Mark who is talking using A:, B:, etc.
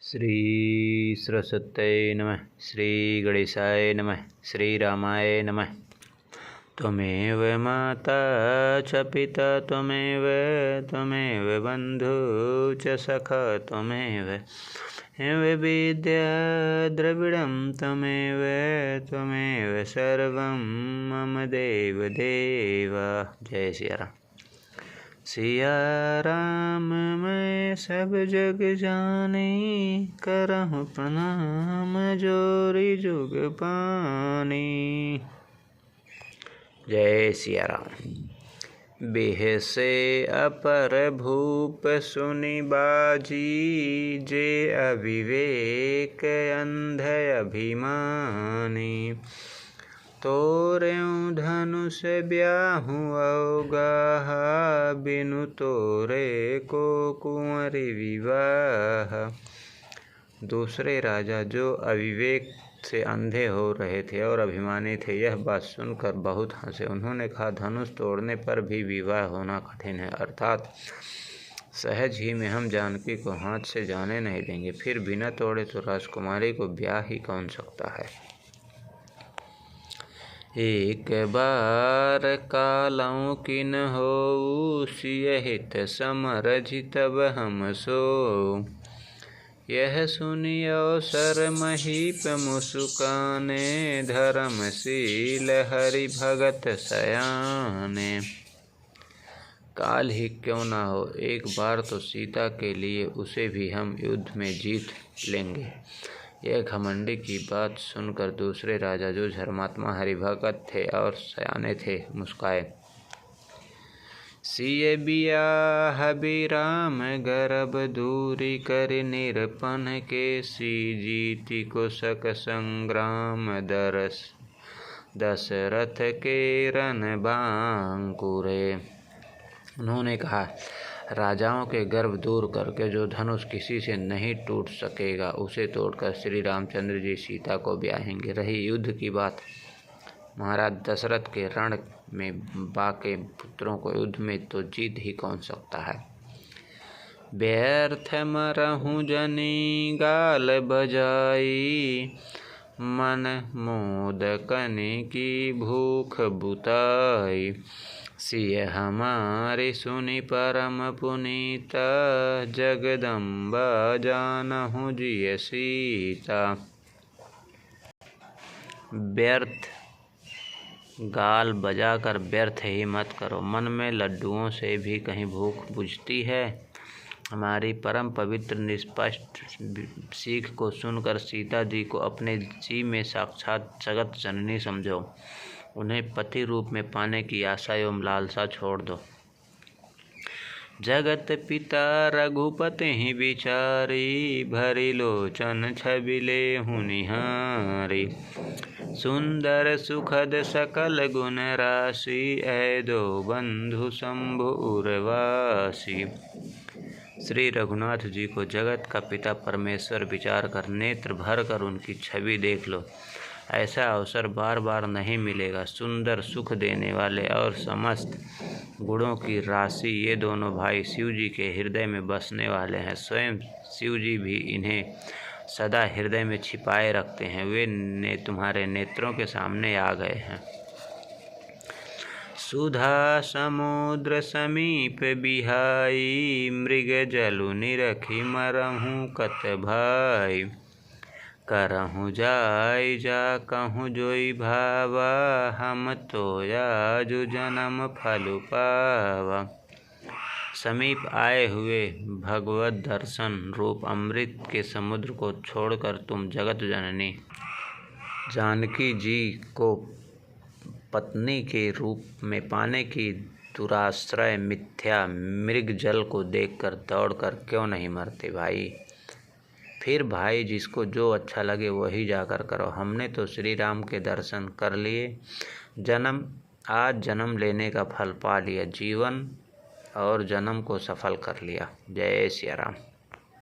A: श्री सरस्वत्यै नमः। श्री गणेशाय नमः। श्रीरामाय नमः। त्वमेव माता च पिता त्वमेव बन्धु च सखा त्वमेव विद्या द्रविडं त्वमेव सर्वं मम देव देव। जय सिया राम। सिया राम मैं सब जग जाने, करहूँ प्रणाम जोरी जुग पानी। जय सिया राम। बेहसे अपर भूप सुनि बाजी, जे अविवेक अंध अभिमानी। तोरें धनुष ब्याहूँ अवगाहा, बिनु तोरे को कुंवरी विवाह। दूसरे राजा जो अविवेक से अंधे हो रहे थे और अभिमानी थे, यह बात सुनकर बहुत हंसे। उन्होंने कहा, धनुष तोड़ने पर भी विवाह होना कठिन है, अर्थात सहज ही में हम जानकी को हाथ से जाने नहीं देंगे। फिर बिना तोड़े तो राजकुमारी को ब्याह ही कौन सकता है। एक बार कालऊ किन हो, सिय हित समरझि तब हम सो। यह सुनि अवसर महीप मुस्काने, धर्मशील हरि भगत सयाने। काल ही क्यों ना हो, एक बार तो सीता के लिए उसे भी हम युद्ध में जीत लेंगे। यह घमंडी की बात सुनकर दूसरे राजा जो धर्मात्मा हरिभगत थे और सयाने थे, मुस्काए। सिय बियाह बिराम गर्भ दूरी कर, निरपन के सी जीति को सक संग्राम। दशरथ के रन बांकुरे। उन्होंने कहा, राजाओं के गर्भ दूर करके जो धनुष किसी से नहीं टूट सकेगा, उसे तोड़कर श्री रामचंद्र जी सीता को ब्याहेंगे। रही युद्ध की बात, महाराज दशरथ के रण में बाके पुत्रों को युद्ध में तो जीत ही कौन सकता है। व्यर्थ मरहूँ जनी गाल बजाई, मन मोदकनि की भूख बुताई। सिय हमारी सुनि परम पुनीता, जगदम्बा जानहु जिय सीता। व्यर्थ गाल बजाकर व्यर्थ ही मत करो, मन में लड्डुओं से भी कहीं भूख बुझती है। हमारी परम पवित्र निष्पष्ट सीख को सुनकर सीता जी को अपने जी में साक्षात जगत जननी समझो। उन्हें पति रूप में पाने की आशा एवं लालसा छोड़ दो। जगत पिता रघुपति ही बिचारी, भरी लोचन छवि लेहु निहारी। सुंदर सुखद सकल गुण राशि, ऐदो बंधु शंभु उर्वासी। श्री रघुनाथ जी को जगत का पिता परमेश्वर विचार कर नेत्र भर कर उनकी छवि देख लो। ऐसा अवसर बार बार नहीं मिलेगा। सुंदर सुख देने वाले और समस्त गुणों की राशि ये दोनों भाई शिव जी के हृदय में बसने वाले हैं। स्वयं शिव जी भी इन्हें सदा हृदय में छिपाए रखते हैं। वे तुम्हारे नेत्रों के सामने आ गए हैं। सुधा समुद्र समीप बिहाई, मृग जलु निरखी मरहूँ कत भाई। करहूँ जाय जा कहूँ जोई भावा, हम तो आजु जन्म फल पावा। समीप आए हुए भगवत दर्शन रूप अमृत के समुद्र को छोड़कर तुम जगत जननी जानकी जी को पत्नी के रूप में पाने की दुराश्रय मिथ्या मृग जल को देखकर दौड़कर क्यों नहीं मरते भाई। फिर भाई जिसको जो अच्छा लगे वही जाकर करो। हमने तो श्री राम के दर्शन कर लिए, आज जन्म लेने का फल पा लिया, जीवन और जन्म को सफल कर लिया। जय सिया राम।